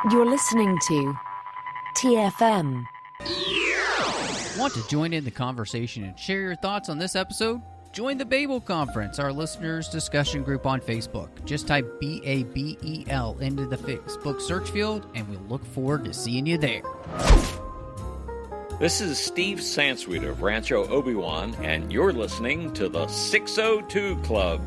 You're listening to TFM. Want to join in the conversation and share your thoughts on this episode? Join the Babel Conference, our listeners' discussion group on Facebook. Just type BABEL into the Facebook search field, and we look forward to seeing you there. This is Steve Sansweet of Rancho Obi-Wan, and you're listening to the 602 Club.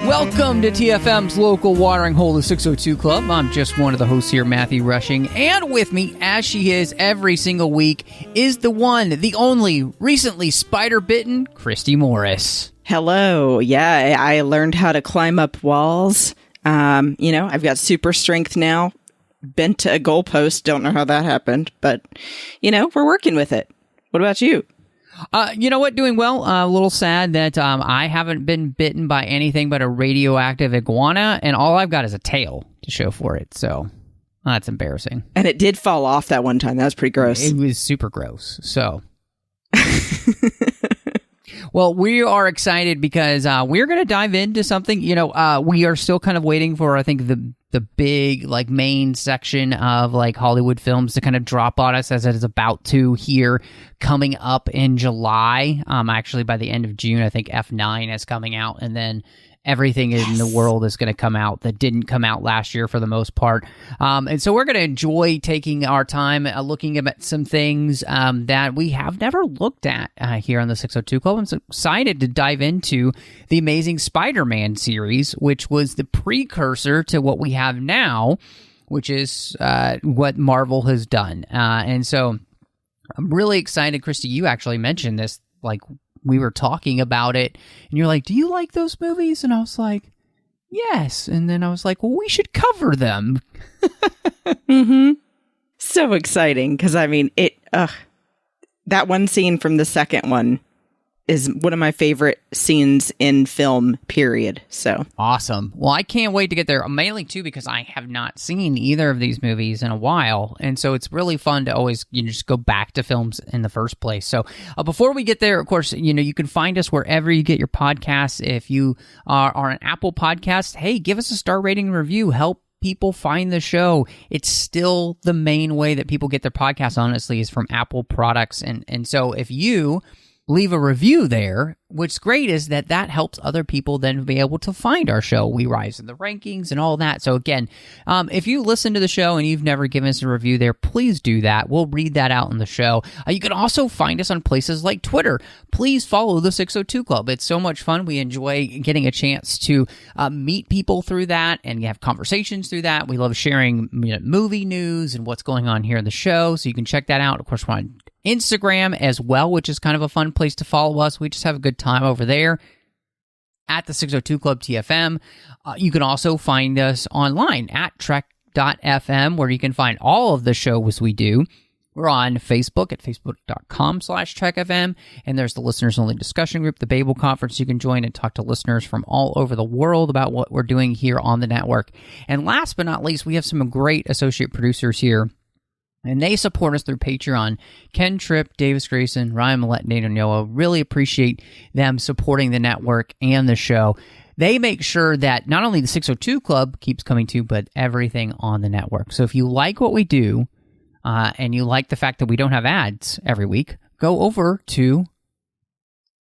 Welcome to TFM's local watering hole, the 602 Club. I'm just one of the hosts here, Matthew Rushing, and with me, as she is every single week, is the one, the only, recently spider-bitten Christy Morris. Hello. Yeah, I learned how to climb up walls. I've got super strength now. Bent to a goalpost. Don't know how that happened, but, we're working with it. What about you? You know what? Doing well. A little sad that I haven't been bitten by anything but a radioactive iguana, and all I've got is a tail to show for it. So that's embarrassing. And it did fall off that one time. That was pretty gross. It was super gross. So, well, we are excited because we're going to dive into something. We are still kind of waiting for, I think, the big main section of Hollywood films to kind of drop on us, as it is about to here coming up in July. Actually, by the end of June, I think F9 is coming out, and then everything in the world is going to come out that didn't come out last year for the most part. And so we're going to enjoy taking our time looking at some things that we have never looked at here on the 602 Club. I'm so excited to dive into the Amazing Spider-Man series, which was the precursor to what we have now, which is what Marvel has done. And so I'm really excited. Christy, you actually mentioned this, we were talking about it, and you're like, do you like those movies? And I was like, yes. And then I was like, well, we should cover them. Mm-hmm. So exciting, because, that one scene from the second one is one of my favorite scenes in film, period. So awesome. Well, I can't wait to get there, mainly, too, because I have not seen either of these movies in a while. And so it's really fun to always just go back to films in the first place. So before we get there, of course, you can find us wherever you get your podcasts. If you are an Apple podcast, hey, give us a star rating and review. Help people find the show. It's still the main way that people get their podcasts, honestly, is from Apple products. And so if you leave a review there, what's great is that helps other people then be able to find our show. We rise in the rankings and all that. So again, if you listen to the show and you've never given us a review there, please do that. We'll read that out in the show. You can also find us on places like Twitter. Please follow the 602 Club. It's so much fun. We enjoy getting a chance to meet people through that and have conversations through that. We love sharing movie news and what's going on here in the show. So you can check that out. Of course, we're on Instagram as well, which is kind of a fun place to follow us. We just have a good time over there at the 602 Club TFM. You can also find us online at trek.fm, where you can find all of the shows we do. We're on Facebook at facebook.com/trekfm, and there's the listeners only discussion group, the Babel Conference. You can join and talk to listeners from all over the world about what we're doing here on the network. And last but not least, we have some great associate producers here, and they support us through Patreon. Ken Tripp, Davis Grayson, Ryan Millett, Nate Noah. Really appreciate them supporting the network and the show. They make sure that not only the 602 Club keeps coming to, but everything on the network. So if you like what we do, and you like the fact that we don't have ads every week, go over to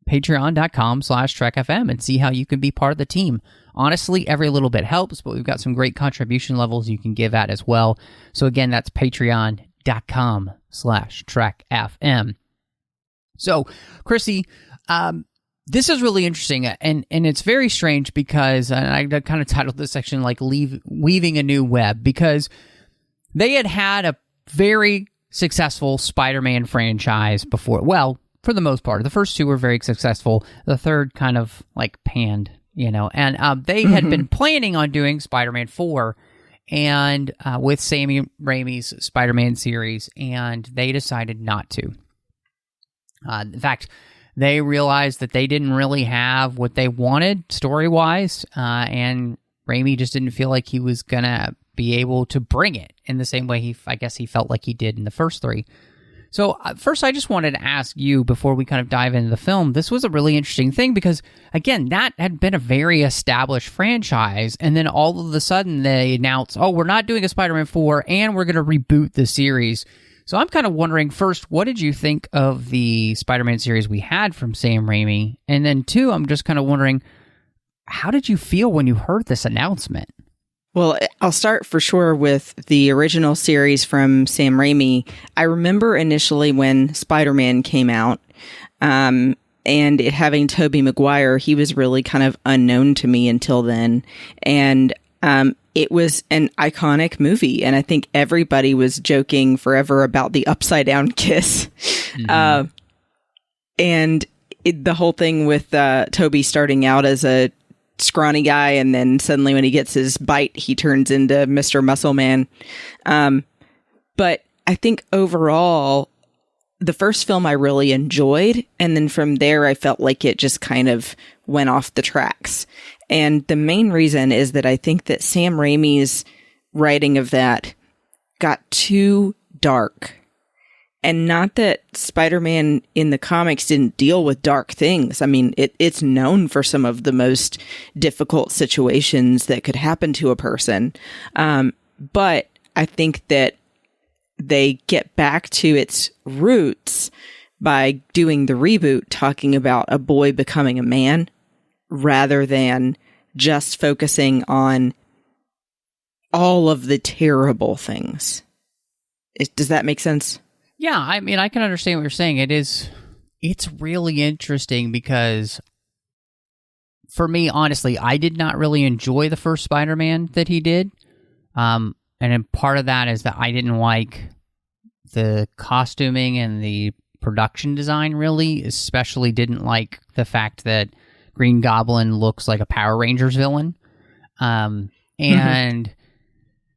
patreon.com/trekfm and see how you can be part of the team. Honestly, every little bit helps, but we've got some great contribution levels you can give at as well. So again, that's patreon.com/trekfm. So, Chrissy, this is really interesting, and it's very strange because, and I kind of titled this section Weaving a New Web, because they had a very successful Spider-Man franchise before. Well, for the most part, the first two were very successful. The third kind of panned, and they had been planning on doing Spider-Man 4 and with Sam Raimi's Spider-Man series, and they decided not to. In fact, they realized that they didn't really have what they wanted story-wise, and Raimi just didn't feel like he was going to be able to bring it in the same way he felt like he did in the first three. So first, I just wanted to ask you, before we kind of dive into the film, this was a really interesting thing because, again, that had been a very established franchise, and then all of a sudden they announced, oh, we're not doing a Spider-Man 4, and we're going to reboot the series. So I'm kind of wondering, first, what did you think of the Spider-Man series we had from Sam Raimi? And then two, I'm just kind of wondering, how did you feel when you heard this announcement? Well, I'll start for sure with the original series from Sam Raimi. I remember initially when Spider-Man came out, and it having Tobey Maguire, he was really kind of unknown to me until then. And it was an iconic movie, and I think everybody was joking forever about the upside down kiss. Mm-hmm. And the whole thing with Tobey starting out as a scrawny guy, and then suddenly when he gets his bite, he turns into Mr. Muscle Man. But I think overall, the first film I really enjoyed, and then from there I felt like it just kind of went off the tracks. And the main reason is that I think that Sam Raimi's writing of that got too dark. And not that Spider-Man in the comics didn't deal with dark things. I mean, it's known for some of the most difficult situations that could happen to a person. But I think that they get back to its roots by doing the reboot, talking about a boy becoming a man, rather than just focusing on all of the terrible things. Does that make sense? Yeah, I mean, I can understand what you're saying. It's really interesting because, for me, honestly, I did not really enjoy the first Spider-Man that he did. And then part of that is that I didn't like the costuming and the production design, really. Especially didn't like the fact that Green Goblin looks like a Power Rangers villain. And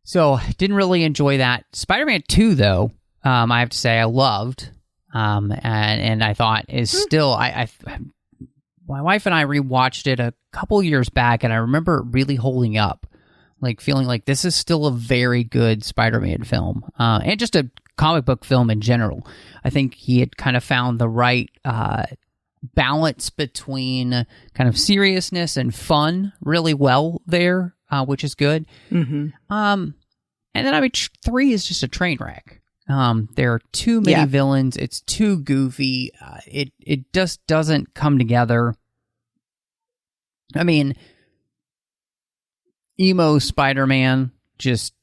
so didn't really enjoy that. Spider-Man 2, though, I have to say I loved, and I thought is still, my wife and I rewatched it a couple years back, and I remember it really holding up, like feeling like this is still a very good Spider-Man film, and just a comic book film in general. I think he had kind of found the right balance between kind of seriousness and fun really well there, which is good. Mm-hmm. And then, I mean, 3 is just a train wreck. There are too many villains. It's too goofy. It just doesn't come together. I mean, emo Spider-Man just,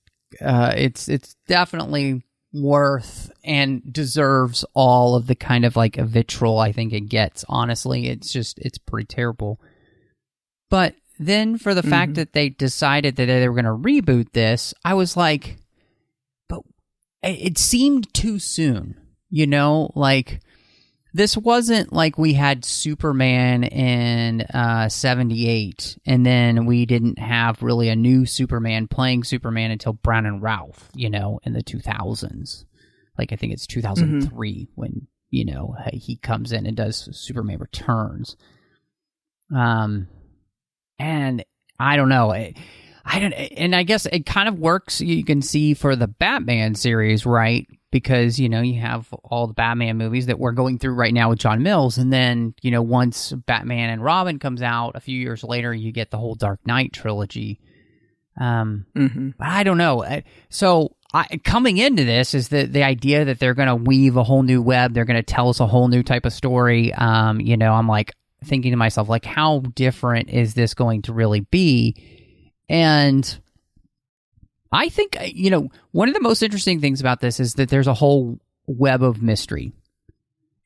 it's definitely worth and deserves all of the kind of like a vitriol I think it gets. Honestly, it's pretty terrible. But then for the fact that they decided that they were going to reboot this, I was like, it seemed too soon, you know? Like, this wasn't like we had Superman in 78, and then we didn't have really a new Superman playing Superman until Brown and Ralph, you know, in the 2000s. Like, I think it's 2003 when, you know, he comes in and does Superman Returns. And I don't know. And I guess it kind of works, you can see, for the Batman series, right? Because, you know, you have all the Batman movies that we're going through right now with John Mills. And then, you know, once Batman and Robin comes out a few years later, you get the whole Dark Knight trilogy. I don't know. So coming into this is the idea that they're going to weave a whole new web. They're going to tell us a whole new type of story. You know, I'm like thinking to myself, like, how different is this going to really be? And I think, you know, one of the most interesting things about this is that there's a whole web of mystery.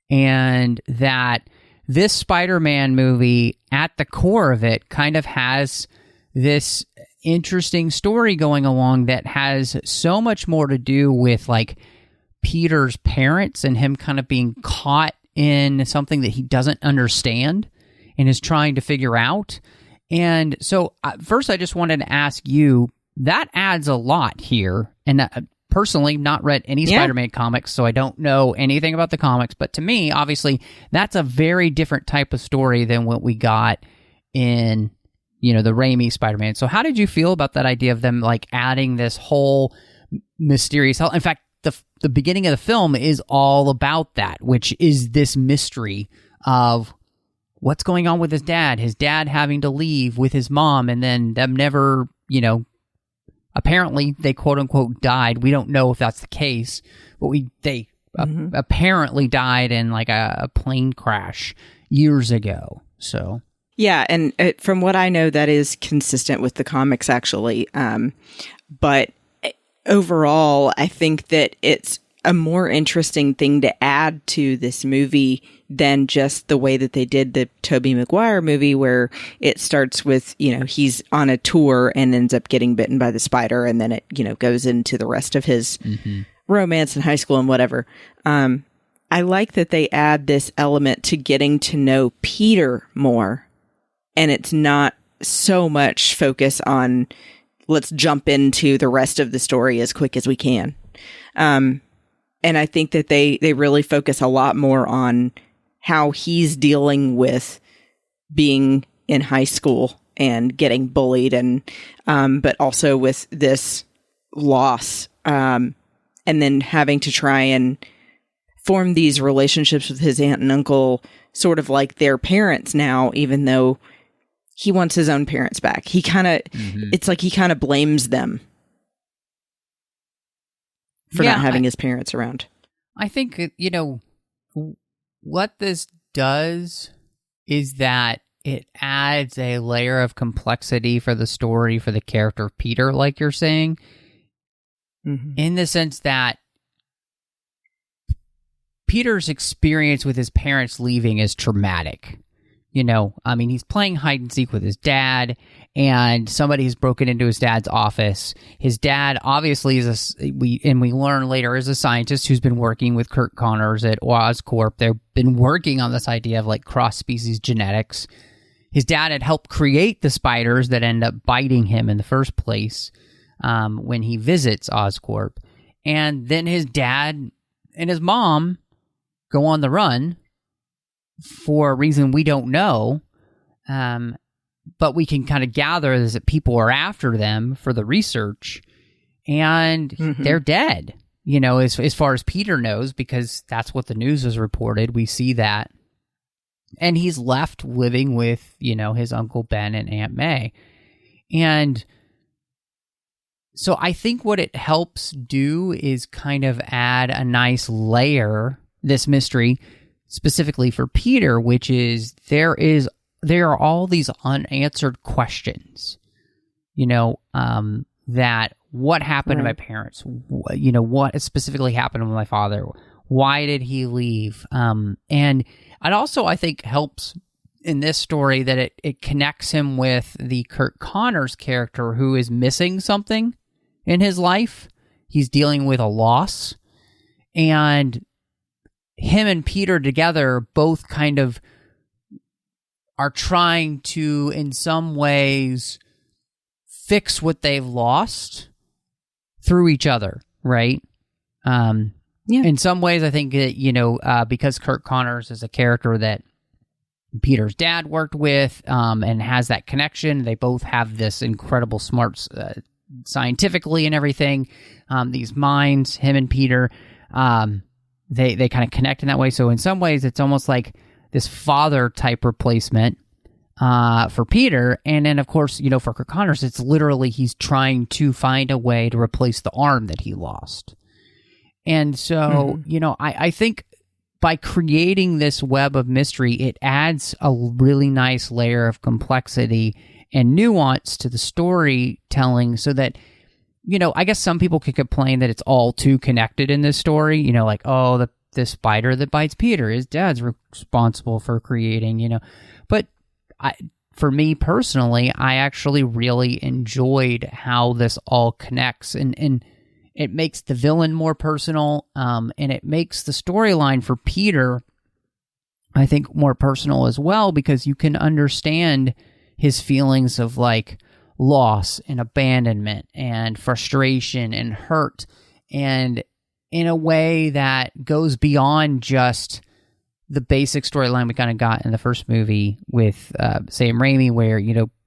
And that this Spider-Man movie, at the core of it, kind of has this interesting story going along that has so much more to do with, like, Peter's parents and him kind of being caught in something that he doesn't understand and is trying to figure out. And so, first, I just wanted to ask you, that adds a lot here. And personally, not read any Spider-Man comics, so I don't know anything about the comics. But to me, obviously, that's a very different type of story than what we got in, you know, the Raimi Spider-Man. So how did you feel about that idea of them, like, adding this whole mysterious... In fact, the beginning of the film is all about that, which is this mystery of what's going on with his dad having to leave with his mom, and then them never, apparently they quote unquote died. We don't know if that's the case, but they apparently died in like a plane crash years ago. So yeah, and from what I know, that is consistent with the comics, actually. But overall, I think that it's a more interesting thing to add to this movie than just the way that they did the Tobey Maguire movie, where it starts with, he's on a tour and ends up getting bitten by the spider, and then it, goes into the rest of his romance in high school and whatever. I like that they add this element to getting to know Peter more, and it's not so much focus on let's jump into the rest of the story as quick as we can. And I think that they really focus a lot more on how he's dealing with being in high school and getting bullied, and but also with this loss, and then having to try and form these relationships with his aunt and uncle, sort of like their parents now, even though he wants his own parents back. He kind of, it's like he kind of blames them for not having his parents around. I think, what this does is that it adds a layer of complexity for the story, for the character of Peter, like you're saying, in the sense that Peter's experience with his parents leaving is traumatic. He's playing hide and seek with his dad, and somebody has broken into his dad's office. His dad obviously we learn later, is a scientist who's been working with Kurt Connors at Oscorp. They've been working on this idea of like cross-species genetics. His dad had helped create the spiders that end up biting him in the first place when he visits Oscorp. And then his dad and his mom go on the run for a reason we don't know, but we can kind of gather is that people are after them for the research, and they're dead, as far as Peter knows, because that's what the news has reported. We see that. And he's left living with, his Uncle Ben and Aunt May. And so I think what it helps do is kind of add a nice layer, this mystery, specifically for Peter, which is there are all these unanswered questions, that what happened to my parents, what specifically happened with my father, why did he leave, and it also, I think, helps in this story that it connects him with the Kurt Connors character, who is missing something in his life. He's dealing with a loss, and him and Peter together both kind of are trying to, in some ways, fix what they've lost through each other, right? In some ways, I think that, because Kurt Connors is a character that Peter's dad worked with and has that connection, they both have this incredible smarts scientifically and everything, these minds, him and Peter, They kind of connect in that way. So in some ways, it's almost like this father-type replacement for Peter. And then, of course, for Kurt Connors, it's literally he's trying to find a way to replace the arm that he lost. And so, I think by creating this web of mystery, it adds a really nice layer of complexity and nuance to the storytelling so that, I guess some people could complain that it's all too connected in this story, like, oh, the spider that bites Peter, his dad's responsible for creating, But for me personally, I actually really enjoyed how this all connects, and it makes the villain more personal, and it makes the storyline for Peter, I think, more personal as well, because you can understand his feelings of like loss and abandonment and frustration and hurt, and in a way that goes beyond just the basic storyline we kind of got in the first movie with Sam Raimi, where,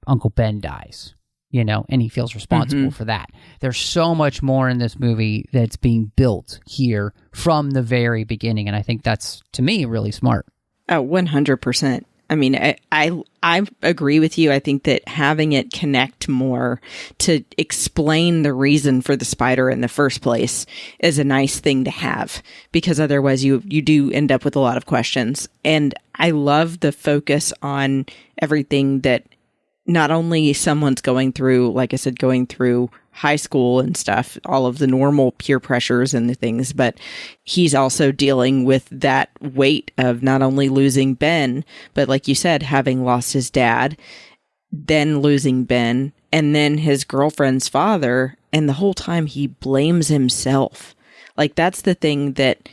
Uncle Ben dies. and he feels responsible for that. There's so much more in this movie that's being built here from the very beginning, and I think that's, to me, really smart. Oh, 100%. I mean, I agree with you. I think that having it connect more to explain the reason for the spider in the first place is a nice thing to have, because otherwise you do end up with a lot of questions. And I love the focus on everything that not only someone's going through, like I said, going through high school and stuff, all of the normal peer pressures and the things, but he's also dealing with that weight of not only losing Ben, but like you said, having lost his dad, then losing Ben, and then his girlfriend's father. And the whole time he blames himself. Like, that's the thing that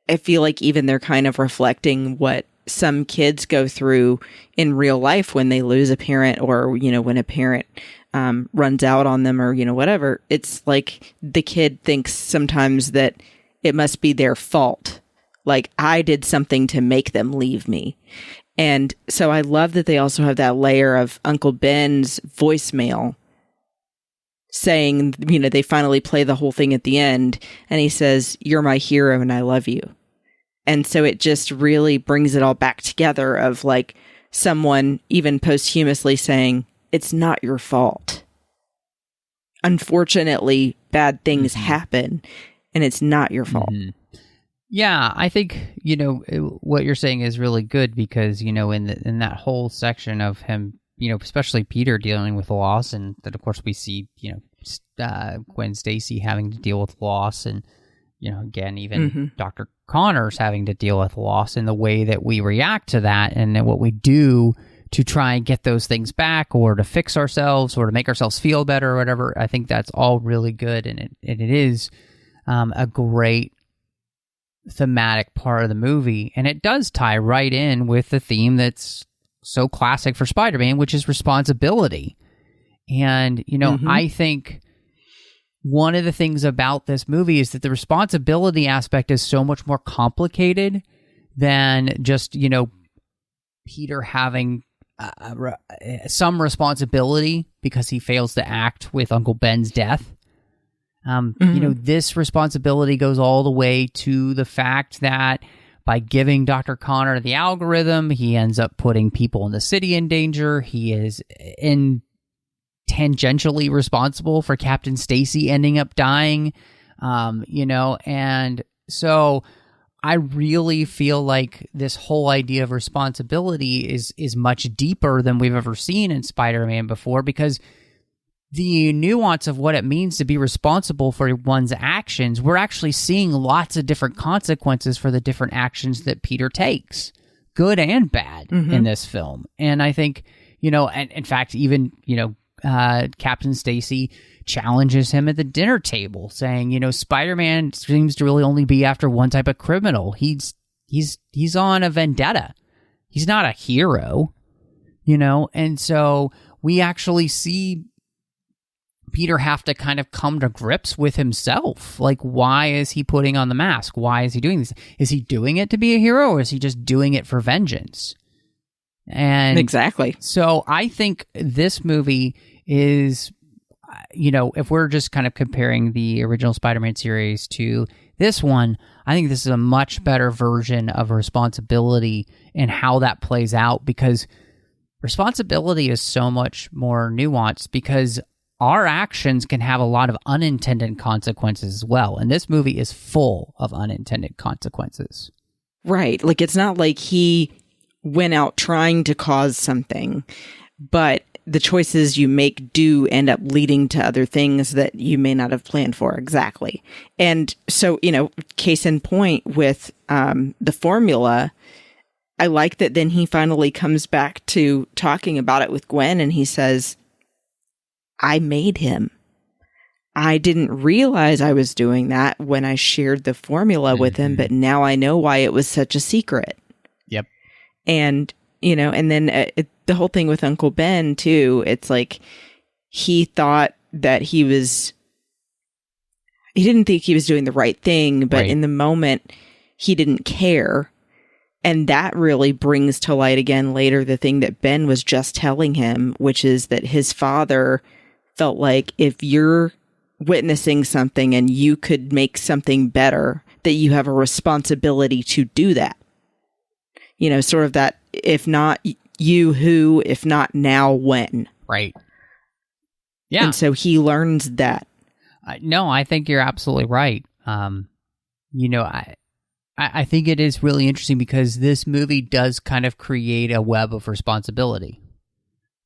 I feel like even they're kind of reflecting what some kids go through in real life when they lose a parent, or, when a parent runs out on them, or, whatever. It's like the kid thinks sometimes that it must be their fault. Like, I did something to make them leave me. And so I love that they also have that layer of Uncle Ben's voicemail saying, they finally play the whole thing at the end. And he says, "You're my hero and I love you." And so it just really brings it all back together of like someone even posthumously saying, it's not your fault. Unfortunately, bad things happen and it's not your fault. Yeah, I think, what you're saying is really good, because, in that whole section of him, especially Peter dealing with loss, and then of course we see, Gwen Stacy having to deal with loss, and, again, even Dr. Connors having to deal with loss, and the way that we react to that, and then what we do to try and get those things back, or to fix ourselves, or to make ourselves feel better, or whatever. I think that's all really good, and it is a great thematic part of the movie, and it does tie right in with the theme that's so classic for Spider-Man, which is responsibility. And, I think one of the things about this movie is that the responsibility aspect is so much more complicated than just, Peter having some responsibility because he fails to act with Uncle Ben's death. This responsibility goes all the way to the fact that by giving Dr. Connor the algorithm, he ends up putting people in the city in danger. He is tangentially responsible for Captain Stacy ending up dying, and so I really feel like this whole idea of responsibility is much deeper than we've ever seen in Spider-Man before, because the nuance of what it means to be responsible for one's actions, we're actually seeing lots of different consequences for the different actions that Peter takes, good and bad, in this film. And I think, and in fact, even, Captain Stacy challenges him at the dinner table, saying, Spider-Man seems to really only be after one type of criminal. He's on a vendetta. He's not a hero, and so we actually see Peter have to kind of come to grips with himself. Like, why is he putting on the mask? Why is he doing this? Is he doing it to be a hero, or is he just doing it for vengeance? And exactly. So I think this movie is, if we're just kind of comparing the original Spider-Man series to this one, I think this is a much better version of responsibility and how that plays out, because responsibility is so much more nuanced, because our actions can have a lot of unintended consequences as well. And this movie is full of unintended consequences. Right. Like, it's not like he went out trying to cause something, but the choices you make do end up leading to other things that you may not have planned for. Exactly. And so, case in point with the formula, I like that then he finally comes back to talking about it with Gwen, and he says, I made him. I didn't realize I was doing that when I shared the formula with him, but now I know why it was such a secret. Yep. And, and then the whole thing with Uncle Ben, too, it's like he thought that he didn't think he was doing the right thing, but in the moment, he didn't care. And that really brings to light again later the thing that Ben was just telling him, which is that his father felt like if you're witnessing something and you could make something better, that you have a responsibility to do that. You know, sort of that, if not you, who, if not now, when. Right. Yeah. And so he learns that. No, I think you're absolutely right. You know, I think it is really interesting because this movie does kind of create a web of responsibility.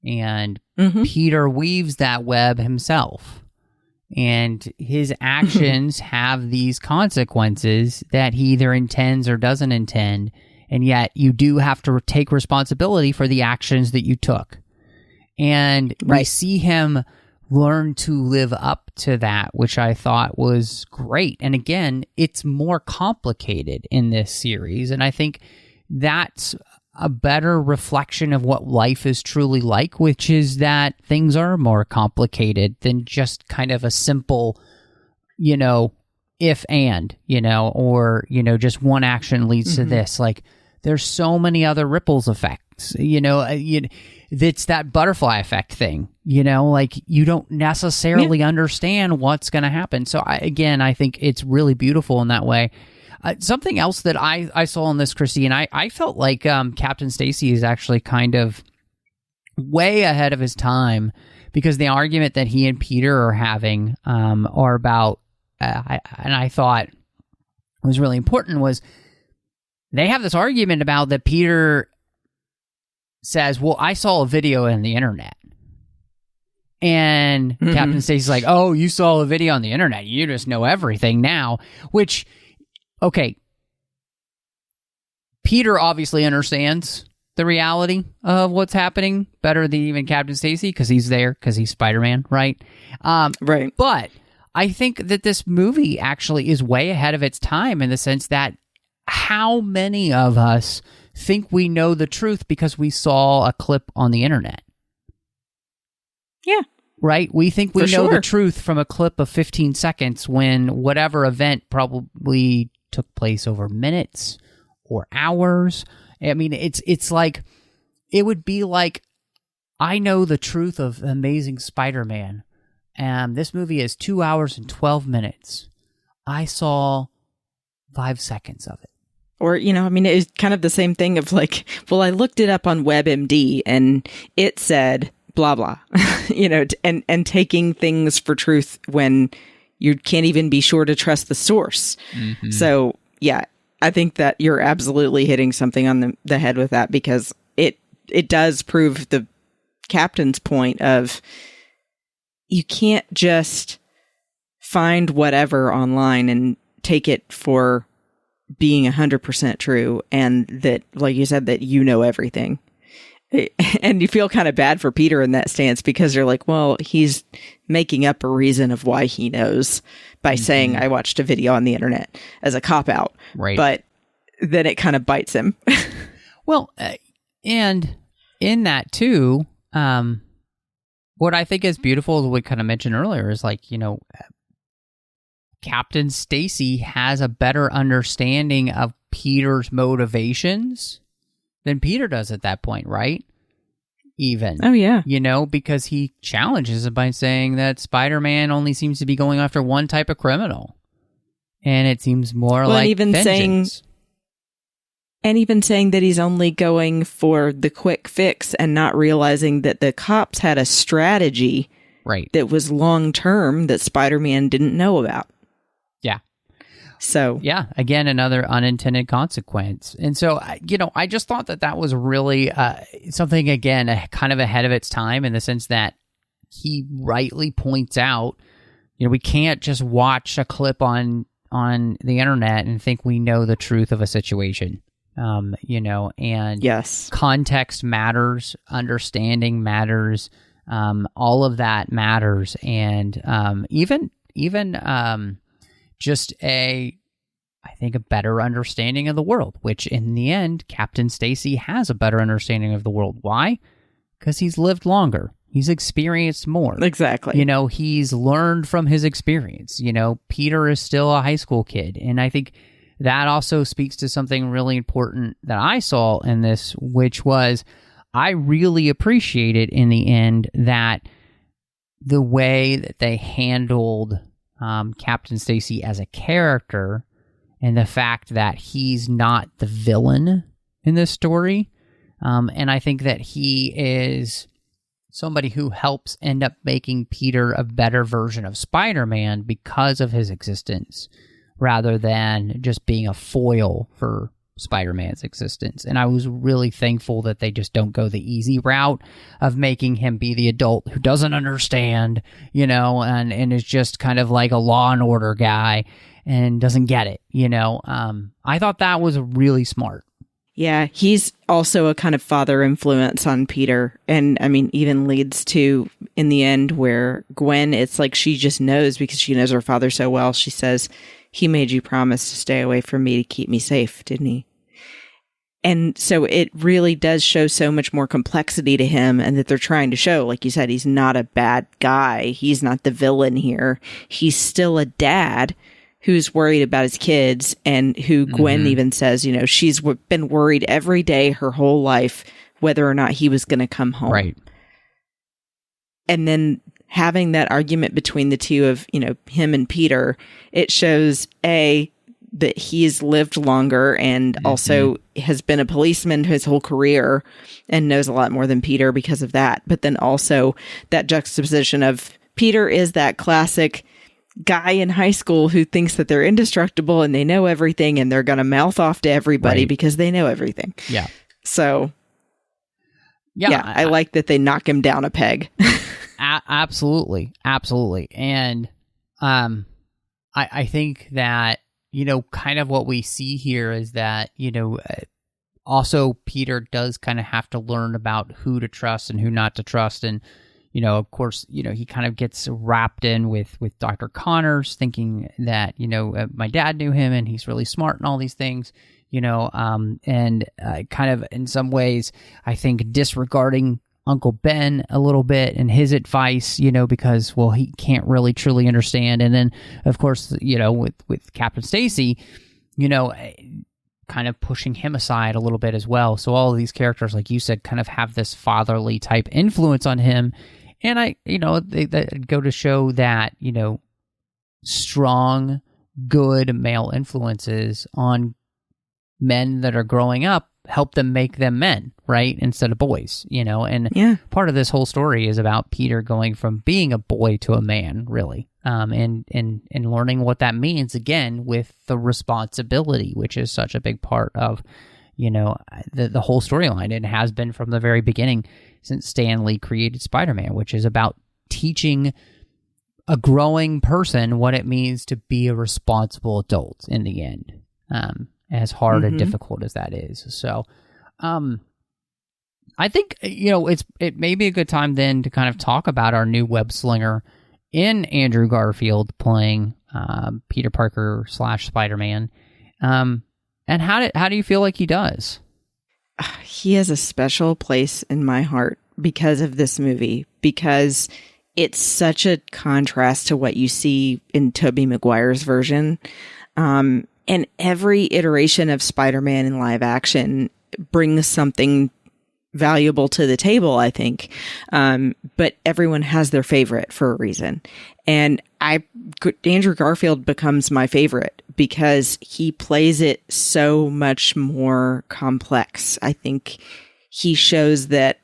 And Peter weaves that web himself. And his actions have these consequences that he either intends or doesn't intend. And yet you do have to take responsibility for the actions that you took. And we see him learn to live up to that, which I thought was great. And again, it's more complicated in this series. And I think that's a better reflection of what life is truly like, which is that things are more complicated than just kind of a simple, you know, if and, you know, or, you know, just one action leads to this. Like, there's so many other ripples effects, you know, it's that butterfly effect thing, you know, like you don't necessarily understand what's going to happen. So I think it's really beautiful in that way. Something else that I saw in this, Christy, and I felt like Captain Stacy is actually kind of way ahead of his time, because the argument that he and Peter are having are about, and I thought was really important, was they have this argument about that Peter says, well, I saw a video on the internet. And Captain Stacy's like, oh, you saw a video on the internet. You just know everything now. Which, okay, Peter obviously understands the reality of what's happening better than even Captain Stacy, because he's there, because he's Spider-Man, right? Right. But I think that this movie actually is way ahead of its time in the sense that how many of us think we know the truth because we saw a clip on the internet? Yeah. Right? We think we know the truth from a clip of 15 seconds when whatever event probably took place over minutes or hours. I mean, it's like, it would be like, I know the truth of Amazing Spider-Man, and this movie is 2 hours and 12 minutes. I saw 5 seconds of it. Or, you know, I mean, it's kind of the same thing of like, well, I looked it up on WebMD and it said blah, blah, you know, and taking things for truth when you can't even be sure to trust the source. So, yeah, I think that you're absolutely hitting something on the head with that, because it does prove the captain's point of you can't just find whatever online and take it for being 100% true, and that, like you said, that you know everything. And you feel kind of bad for Peter in that stance, because you're like, well, he's making up a reason of why he knows by saying, I watched a video on the internet, as a cop-out. Right. But then it kind of bites him. Well, and in that too, what I think is beautiful, as we kind of mentioned earlier, is like, you know, Captain Stacy has a better understanding of Peter's motivations than Peter does at that point, right? Even. Oh, yeah. You know, because he challenges it by saying that Spider-Man only seems to be going after one type of criminal. And it seems more like vengeance. And even saying that he's only going for the quick fix and not realizing that the cops had a strategy that was long-term that Spider-Man didn't know about. Yeah. So. Yeah, again, another unintended consequence. And so, you know, I just thought that was really something, again, kind of ahead of its time, in the sense that he rightly points out, you know, we can't just watch a clip on the internet and think we know the truth of a situation. You know, and yes, context matters, understanding matters, all of that matters, and even just I think a better understanding of the world, which in the end, Captain Stacy has a better understanding of the world. Why? Because he's lived longer. He's experienced more. Exactly. You know, he's learned from his experience. You know, Peter is still a high school kid, and I think that also speaks to something really important that I saw in this, which was I really appreciated in the end that the way that they handled Captain Stacy as a character, and the fact that he's not the villain in this story. And I think that he is somebody who helps end up making Peter a better version of Spider-Man because of his existence, rather than just being a foil for Spider-Man's existence. And I was really thankful that they just don't go the easy route of making him be the adult who doesn't understand, and is just kind of like a Law and Order guy and doesn't get it, I thought that was really smart. Yeah, he's also a kind of father influence on Peter. And I mean, even leads to, in the end, where Gwen, it's like she just knows because she knows her father so well. She says, he made you promise to stay away from me to keep me safe, didn't he? And so it really does show so much more complexity to him, and that they're trying to show, like you said, he's not a bad guy. He's not the villain here. He's still a dad who's worried about his kids, and who Gwen even says, she's been worried every day her whole life whether or not he was going to come home. Right. And then having that argument between the two of, him and Peter, it shows that he's lived longer and also has been a policeman his whole career and knows a lot more than Peter because of that. But then also that juxtaposition of Peter is that classic guy in high school who thinks that they're indestructible and they know everything and they're going to mouth off to everybody because they know everything. Yeah. So, yeah, I like that they knock him down a peg. Absolutely. Absolutely. And I think that, kind of what we see here is that, also Peter does kind of have to learn about who to trust and who not to trust. And, of course, he kind of gets wrapped in with Dr. Connors, thinking that, my dad knew him and he's really smart and all these things, and kind of in some ways, I think disregarding Uncle Ben a little bit and his advice, because, well, he can't really truly understand. And then, of course, with Captain Stacy, kind of pushing him aside a little bit as well. So all of these characters, like you said, kind of have this fatherly type influence on him. And they go to show that, strong, good male influences on men that are growing up help them make them men, right? Instead of boys, and part of this whole story is about Peter going from being a boy to a man, really. And learning what that means, again, with the responsibility, which is such a big part of, the whole storyline. It has been from the very beginning since Stan Lee created Spider-Man, which is about teaching a growing person what it means to be a responsible adult in the end, as hard and difficult as that is. So, I think, it may be a good time then to kind of talk about our new web slinger in Andrew Garfield playing Peter Parker / Spider-Man. And how do you feel like he does? He has a special place in my heart because of this movie, because it's such a contrast to what you see in Tobey Maguire's version. And every iteration of Spider-Man in live action brings something valuable to the table, I think. But everyone has their favorite for a reason. And Andrew Garfield becomes my favorite because he plays it so much more complex. I think he shows that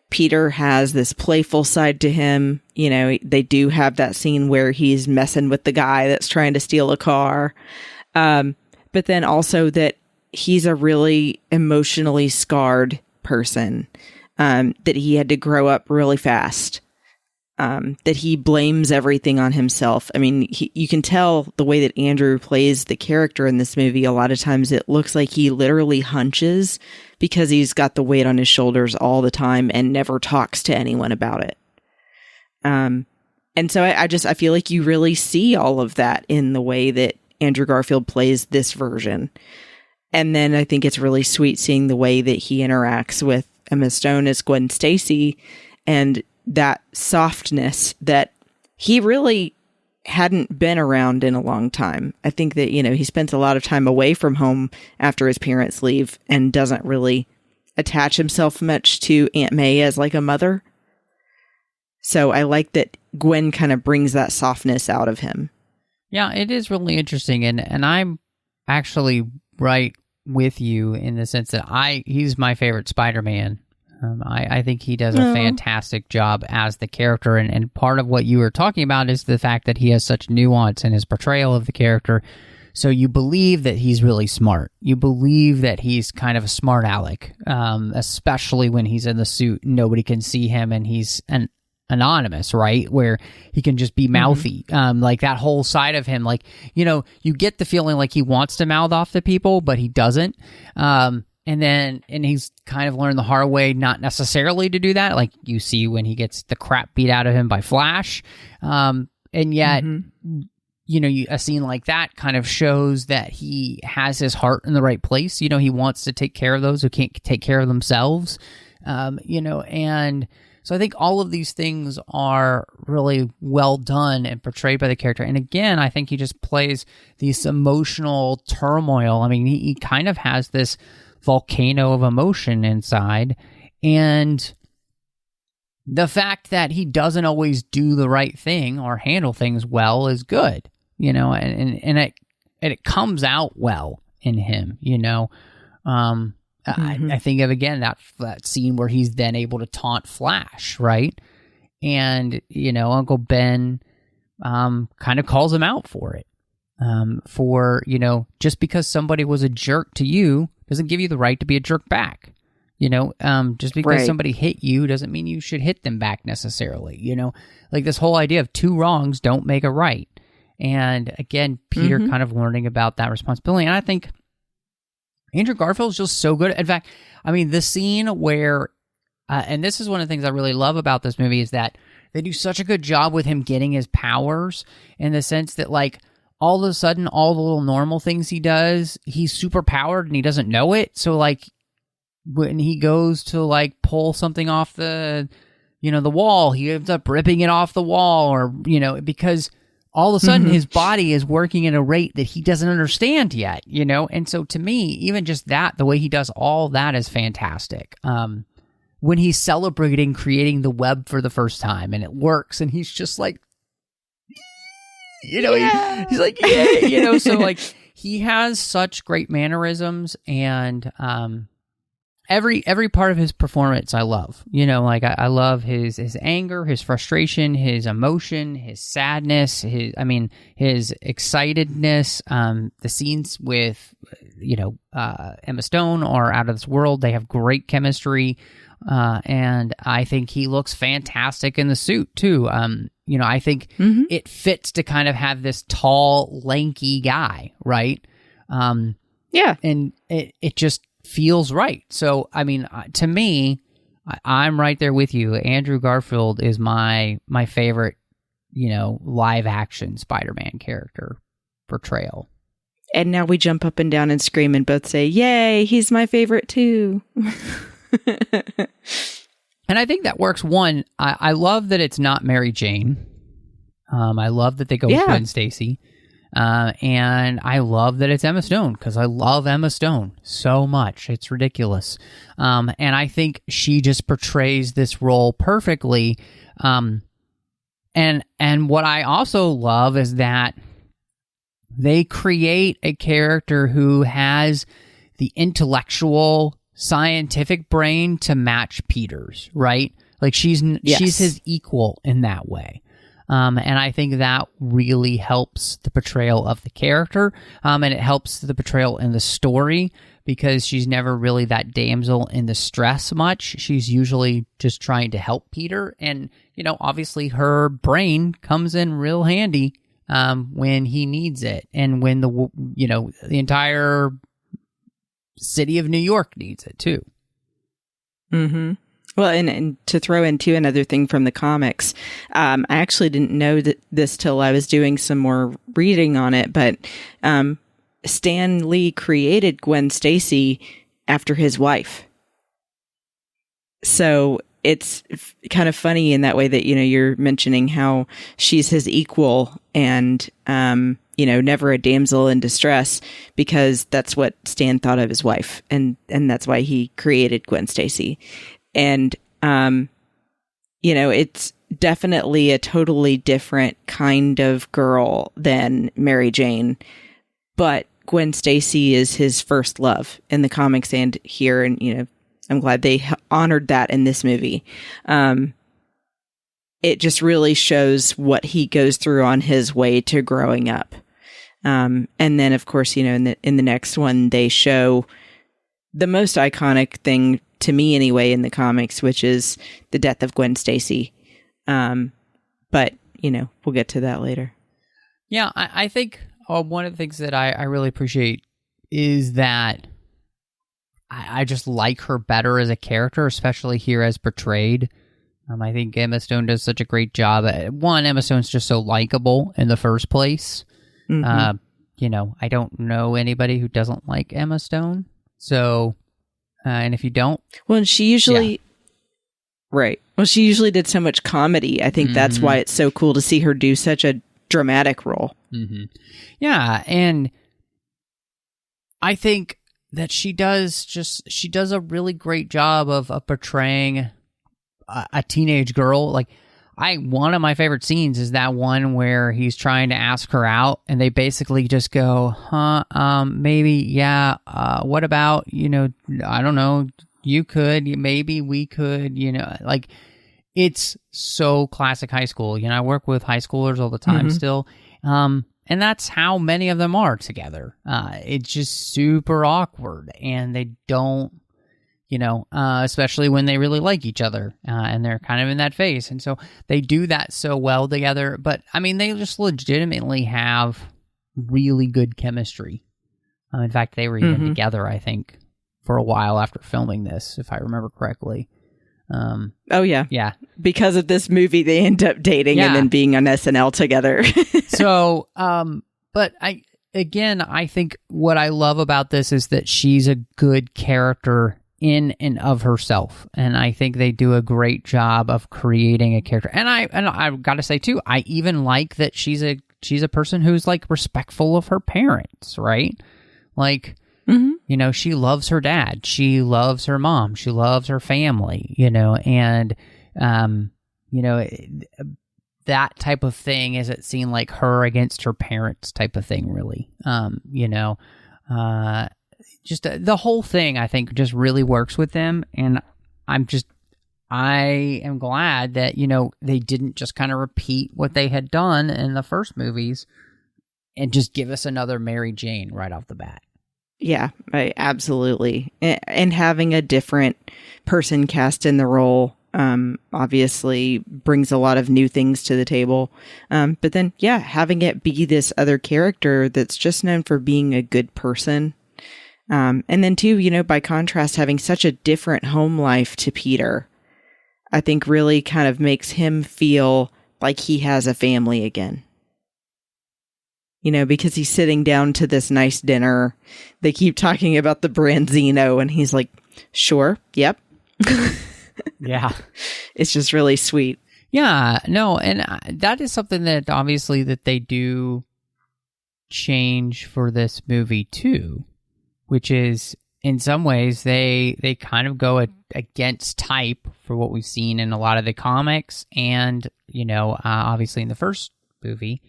Peter has this playful side to him. They do have that scene where he's messing with the guy that's trying to steal a car. But then also that he's a really emotionally scarred person, that he had to grow up really fast, that he blames everything on himself. I mean, you can tell the way that Andrew plays the character in this movie. A lot of times it looks like he literally hunches because he's got the weight on his shoulders all the time and never talks to anyone about it. And so I feel like you really see all of that in the way that Andrew Garfield plays this version. And then I think it's really sweet seeing the way that he interacts with Emma Stone as Gwen Stacy, and that softness that he really hadn't been around in a long time. I think that, he spends a lot of time away from home after his parents leave and doesn't really attach himself much to Aunt May as like a mother. So I like that Gwen kind of brings that softness out of him. Yeah, it is really interesting, and I'm actually right with you in the sense that he's my favorite Spider-Man. I think he does a fantastic job as the character, and part of what you were talking about is the fact that he has such nuance in his portrayal of the character. So you believe that he's really smart. You believe that he's kind of a smart aleck, especially when he's in the suit and nobody can see him and he's anonymous, right? Where he can just be mouthy. Like that whole side of him, like, you know, you get the feeling like he wants to mouth off to people, but he doesn't. And he's kind of learned the hard way not necessarily to do that. Like you see when he gets the crap beat out of him by Flash. And yet, you know, a scene like that kind of shows that he has his heart in the right place. You know, he wants to take care of those who can't take care of themselves. You know, and so I think all of these things are really well done and portrayed by the character. And again, I think he just plays this emotional turmoil. I mean, he kind of has this volcano of emotion inside, and the fact that he doesn't always do the right thing or handle things well is good, you know, and it comes out well in him, you know. I think of, again, that scene where he's then able to taunt Flash, right? And, you know, Uncle Ben kind of calls him out for it. For, you know, just because somebody was a jerk to you doesn't give you the right to be a jerk back. You know, just because somebody hit you doesn't mean you should hit them back necessarily. You know, like this whole idea of two wrongs don't make a right. And again, Peter kind of learning about that responsibility. And I think Andrew Garfield's just so good. In fact, I mean, the scene where, and this is one of the things I really love about this movie, is that they do such a good job with him getting his powers, in the sense that, like, all of a sudden, all the little normal things he does, he's super powered and he doesn't know it. So, like, when he goes to, like, pull something off the wall, he ends up ripping it off the wall, or, you know, because all of a sudden his body is working at a rate that he doesn't understand yet, you know? And so to me, even just that, the way he does all that is fantastic. When he's celebrating creating the web for the first time and it works, and he's just like, you know, he's like, yeah, you know, so like he has such great mannerisms, and every part of his performance I love. You know, like I love his anger, his frustration, his emotion, his sadness, his excitedness. The scenes with, you know, Emma Stone are out of this world. They have great chemistry. And I think he looks fantastic in the suit too. You know, I think it fits to kind of have this tall, lanky guy, right? Yeah. And it just feels right. So, I mean, to me, I'm right there with you. Andrew Garfield is my favorite, you know, live action Spider-Man character portrayal. And now we jump up and down and scream and both say, yay, he's my favorite too. And I think that works. One, I love that it's not Mary Jane. I love that they go with Gwen Stacy. And I love that it's Emma Stone, because I love Emma Stone so much. It's ridiculous. And I think she just portrays this role perfectly. And what I also love is that they create a character who has the intellectual, scientific brain to match Peter's, right? Like she's his equal in that way. And I think that really helps the portrayal of the character, and it helps the portrayal in the story, because she's never really that damsel in distress much. She's usually just trying to help Peter, and, you know, obviously her brain comes in real handy when he needs it, and when the entire city of New York needs it too. Mm-hmm. Well, and to throw in too, another thing from the comics, I actually didn't know this till I was doing some more reading on it, but Stan Lee created Gwen Stacy after his wife. So it's kind of funny in that way that, you know, you're mentioning how she's his equal and, you know, never a damsel in distress, because that's what Stan thought of his wife. And that's why he created Gwen Stacy. And, you know, it's definitely a totally different kind of girl than Mary Jane, but Gwen Stacy is his first love in the comics and here, and I'm glad they honored that in this movie. It just really shows what he goes through on his way to growing up. And then, of course, in the next one, they show the most iconic thing to me anyway in the comics, which is the death of Gwen Stacy. But, we'll get to that later. Yeah, I think one of the things that I really appreciate is that I just like her better as a character, especially here as portrayed. I think Emma Stone does such a great job. One, Emma Stone's just so likable in the first place. Mm-hmm. I don't know anybody who doesn't like Emma Stone. So, and if you don't... Well, she usually... Yeah. Right. Well, she usually did so much comedy. I think that's why it's so cool to see her do such a dramatic role. Mm-hmm. Yeah, and I think that she does a really great job of portraying a teenage girl. Like, one of my favorite scenes is that one where he's trying to ask her out, and they basically just go, maybe, yeah, what about, I don't know, you could, maybe we could, like, it's so classic high school. I work with high schoolers all the time still, and that's how many of them are together. It's just super awkward, and they don't, especially when they really like each other, and they're kind of in that phase. And so they do that so well together. But, they just legitimately have really good chemistry. In fact, they were even together, I think, for a while after filming this, if I remember correctly. Oh, yeah. Yeah. Because of this movie, they end up dating and then being on SNL together. So, but I think what I love about this is that she's a good character in and of herself, and I think they do a great job of creating a character. And I've got to say too, I even like that she's a person who's like respectful of her parents, right? Like, she loves her dad, she loves her mom, she loves her family, and that type of thing isn't seen like her against her parents type of thing, really. Just the whole thing, I think, just really works with them, and I am glad that, they didn't just kind of repeat what they had done in the first movies and just give us another Mary Jane right off the bat. Yeah, absolutely. And having a different person cast in the role obviously brings a lot of new things to the table. But then, having it be this other character that's just known for being a good person. And then too, by contrast, having such a different home life to Peter, I think really kind of makes him feel like he has a family again. Because he's sitting down to this nice dinner. They keep talking about the Branzino, and he's like, sure, yep. Yeah. It's just really sweet. Yeah, no, and that is something that obviously that they do change for this movie too, which is in some ways they kind of go against type for what we've seen in a lot of the comics, and obviously in the first movie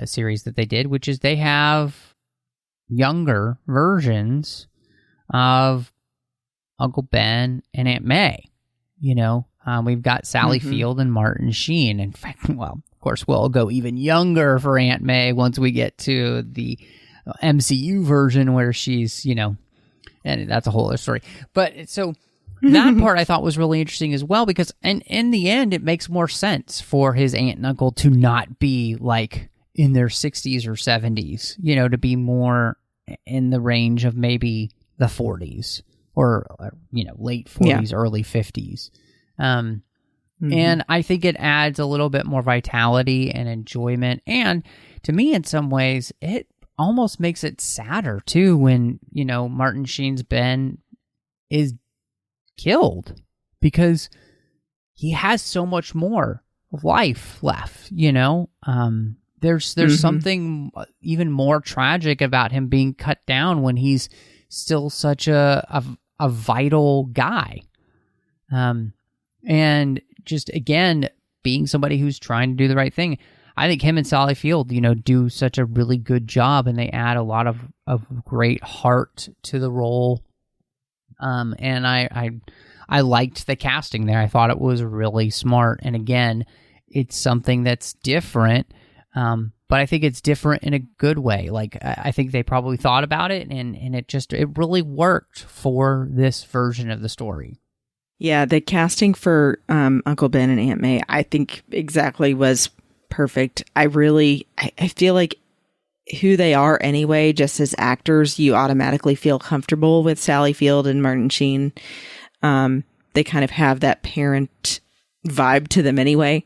series that they did, which is they have younger versions of Uncle Ben and Aunt May. We've got Sally Field and Martin Sheen. In fact, well, of course, we'll go even younger for Aunt May once we get to the MCU version where she's, and that's a whole other story. But so that part I thought was really interesting as well, because in the end, it makes more sense for his aunt and uncle to not be like in their 60s or 70s, to be more in the range of maybe the 40s or, late 40s, early 50s. And I think it adds a little bit more vitality and enjoyment. And to me, in some ways, it almost makes it sadder too when, Martin Sheen's Ben is killed, because he has so much more life left, There's something even more tragic about him being cut down when he's still such a vital guy. And just, again, being somebody who's trying to do the right thing. I think him and Sally Field, do such a really good job, and they add a lot of great heart to the role. And I liked the casting there. I thought it was really smart. And again, it's something that's different, but I think it's different in a good way. Like, I think they probably thought about it, and it really worked for this version of the story. Yeah, the casting for Uncle Ben and Aunt May, I think exactly was perfect. I feel like who they are anyway, just as actors, you automatically feel comfortable with Sally Field and Martin Sheen. They kind of have that parent vibe to them anyway.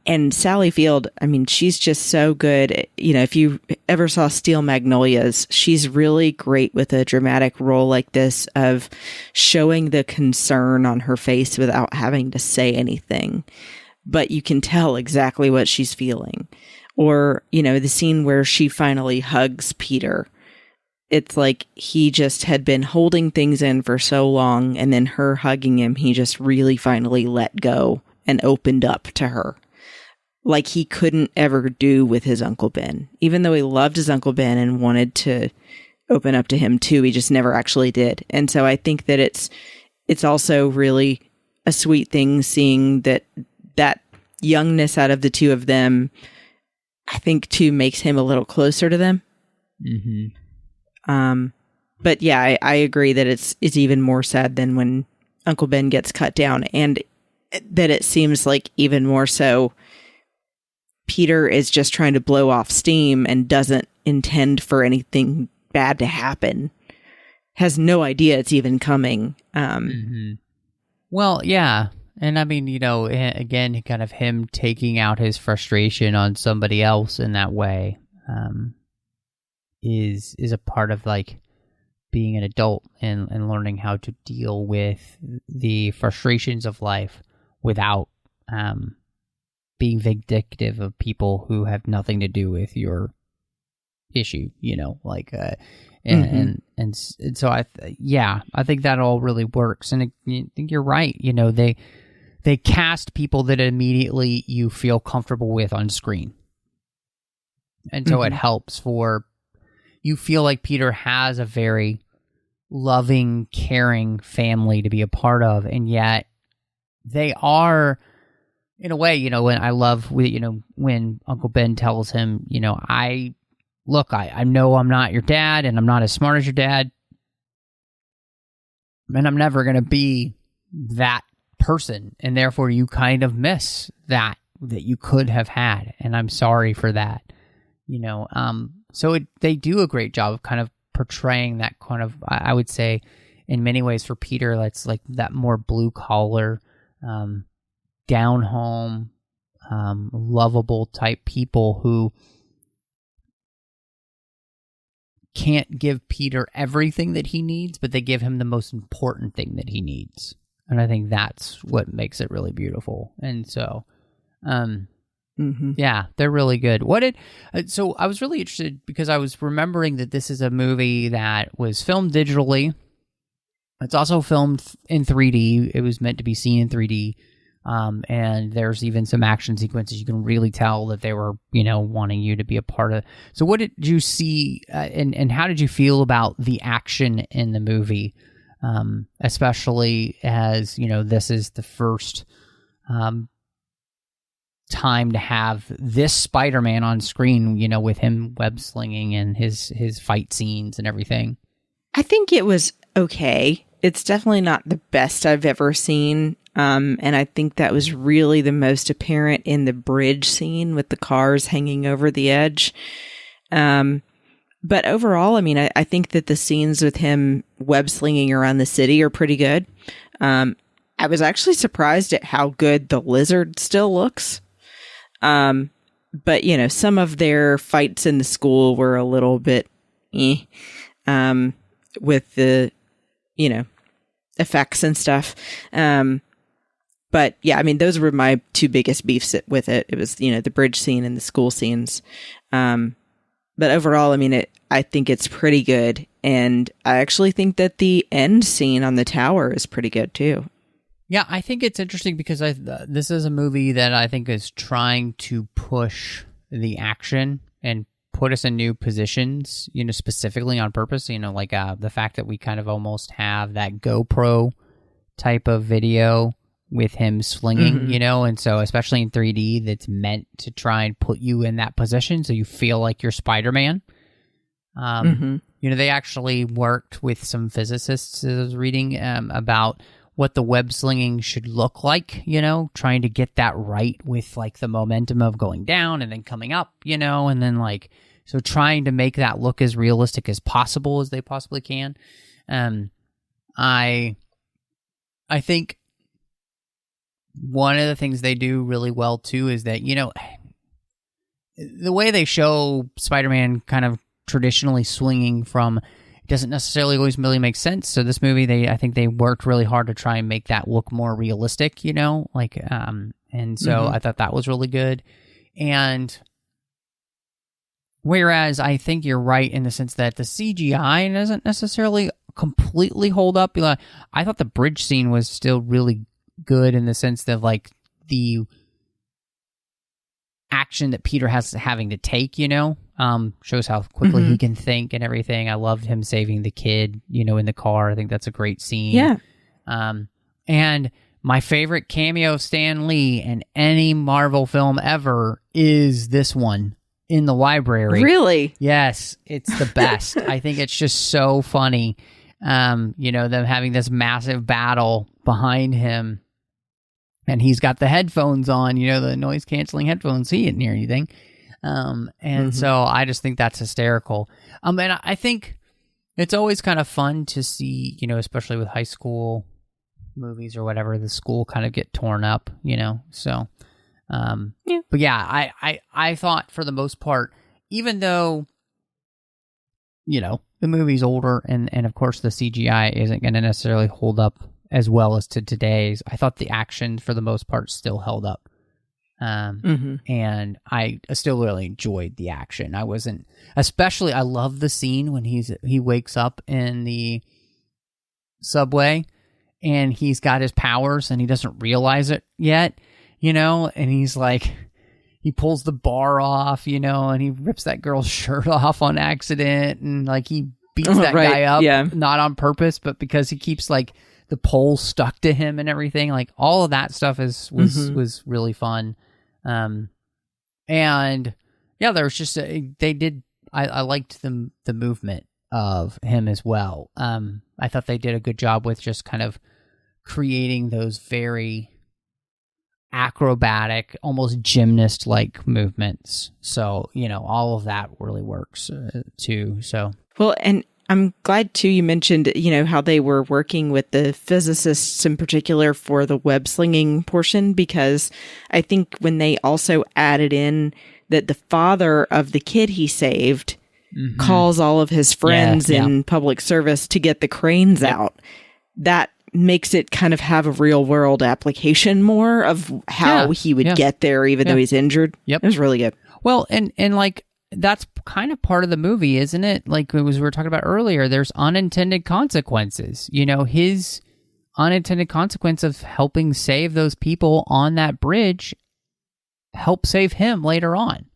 And Sally Field, I mean, she's just so good. If you ever saw Steel Magnolias, she's really great with a dramatic role like this of showing the concern on her face without having to say anything. But you can tell exactly what she's feeling. Or, the scene where she finally hugs Peter. It's like he just had been holding things in for so long, and then her hugging him, he just really finally let go and opened up to her. Like he couldn't ever do with his Uncle Ben. Even though he loved his Uncle Ben and wanted to open up to him too, he just never actually did. And so I think that it's also really a sweet thing seeing that youngness out of the two of them, I think too makes him a little closer to them. Mm-hmm. But yeah, I agree that it's even more sad than when Uncle Ben gets cut down, and that it seems like even more so Peter is just trying to blow off steam and doesn't intend for anything bad to happen. Has no idea it's even coming. Mm-hmm. Well, yeah. And I mean, again, kind of him taking out his frustration on somebody else in that way is a part of like being an adult and learning how to deal with the frustrations of life without being vindictive of people who have nothing to do with your issue, and so I think that all really works. And I think you're right. They cast people that immediately you feel comfortable with on screen. And so it helps for you feel like Peter has a very loving, caring family to be a part of. And yet they are, in a way, when I love, when Uncle Ben tells him, I know I'm not your dad and I'm not as smart as your dad. And I'm never going to be that person, and therefore you kind of miss that you could have had, and I'm sorry for that. So they do a great job of kind of portraying that kind of, I would say, in many ways for Peter, that's like that more blue collar, down home, lovable type people who can't give Peter everything that he needs, but they give him the most important thing that he needs. And I think that's what makes it really beautiful. And so, yeah, they're really good. So I was really interested because I was remembering that this is a movie that was filmed digitally. It's also filmed in 3D. It was meant to be seen in 3D. And there's even some action sequences. You can really tell that they were, wanting you to be a part of. So what did you see and how did you feel about the action in the movie? Especially as, this is the first time to have this Spider-Man on screen, with him web slinging and his fight scenes and everything. I think it was okay. It's definitely not the best I've ever seen. And I think that was really the most apparent in the bridge scene with the cars hanging over the edge. But overall, I mean, I think that the scenes with him web slinging around the city are pretty good. I was actually surprised at how good the lizard still looks. But, some of their fights in the school were a little bit with the, effects and stuff. But yeah, I mean, those were my two biggest beefs with it. It was, the bridge scene and the school scenes. But overall, I mean, I think it's pretty good. And I actually think that the end scene on the tower is pretty good too. Yeah, I think it's interesting because this is a movie that I think is trying to push the action and put us in new positions, specifically on purpose. Like the fact that we kind of almost have that GoPro type of video with him slinging, and so especially in 3D, that's meant to try and put you in that position so you feel like you're Spider-Man. They actually worked with some physicists, I was reading, about what the web slinging should look like, trying to get that right with like the momentum of going down and then coming up, and then like, so trying to make that look as realistic as possible as they possibly can. I think one of the things they do really well too is that, the way they show Spider-Man kind of traditionally swinging from doesn't necessarily always really make sense. So this movie, I think they worked really hard to try and make that look more realistic, and so I thought that was really good. And whereas I think you're right in the sense that the CGI doesn't necessarily completely hold up. I thought the bridge scene was still really good in the sense that like the action that Peter has having to take, shows how quickly he can think and everything. I loved him saving the kid, in the car. I think that's a great scene. Yeah. And my favorite cameo of Stan Lee in any Marvel film ever is this one in the library. Really? Yes, it's the best. I think it's just so funny. Them having this massive battle behind him, and he's got the headphones on, the noise canceling headphones. He didn't hear anything. So I just think that's hysterical. And I think it's always kind of fun to see, especially with high school movies or whatever, the school kind of get torn up, so, yeah. But yeah, I thought for the most part, even though, the movie's older and of course the CGI isn't going to necessarily hold up as well as to today's, I thought the action for the most part still held up. And I still really enjoyed the action. I love the scene when he wakes up in the subway and he's got his powers and he doesn't realize it yet, and he's like, he pulls the bar off, and he rips that girl's shirt off on accident and like he beats that guy up, not on purpose, but because he keeps like the pole stuck to him and everything. Like all of that stuff was really fun. And yeah, there was just I liked the movement of him as well. I thought they did a good job with just kind of creating those very acrobatic, almost gymnast-like movements. So, all of that really works too. So, well, and I'm glad too you mentioned, how they were working with the physicists in particular for the web slinging portion, because I think when they also added in that the father of the kid he saved calls all of his friends in public service to get the cranes out, that makes it kind of have a real world application more of how he would get there even though he's injured. It was really good. Well, and like, that's kind of part of the movie, isn't it? Like we were talking about earlier, there's unintended consequences. His unintended consequence of helping save those people on that bridge help save him later on.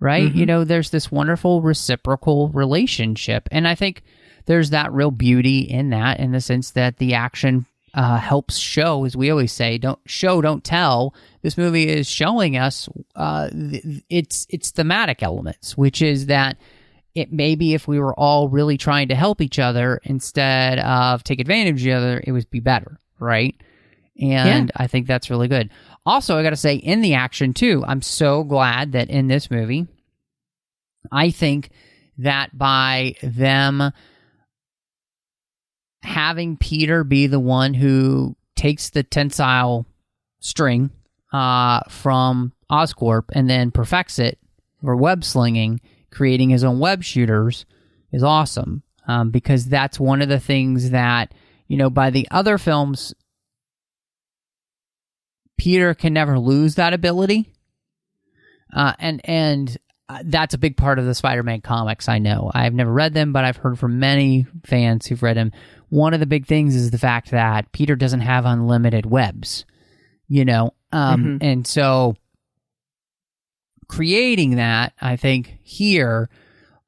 Right? There's this wonderful reciprocal relationship. And I think there's that real beauty in that, in the sense that the action helps show, as we always say, don't tell. This movie is showing us its thematic elements, which is that it maybe if we were all really trying to help each other instead of take advantage of each other, it would be better, right? And I think that's really good. Also, I got to say, in the action too, I'm so glad that in this movie, I think that by them having Peter be the one who takes the tensile string from Oscorp and then perfects it for web slinging, creating his own web shooters, is awesome. Because that's one of the things that, by the other films, Peter can never lose that ability. And that's a big part of the Spider-Man comics, I know. I've never read them, but I've heard from many fans who've read them. One of the big things is the fact that Peter doesn't have unlimited webs, and so creating that, I think, here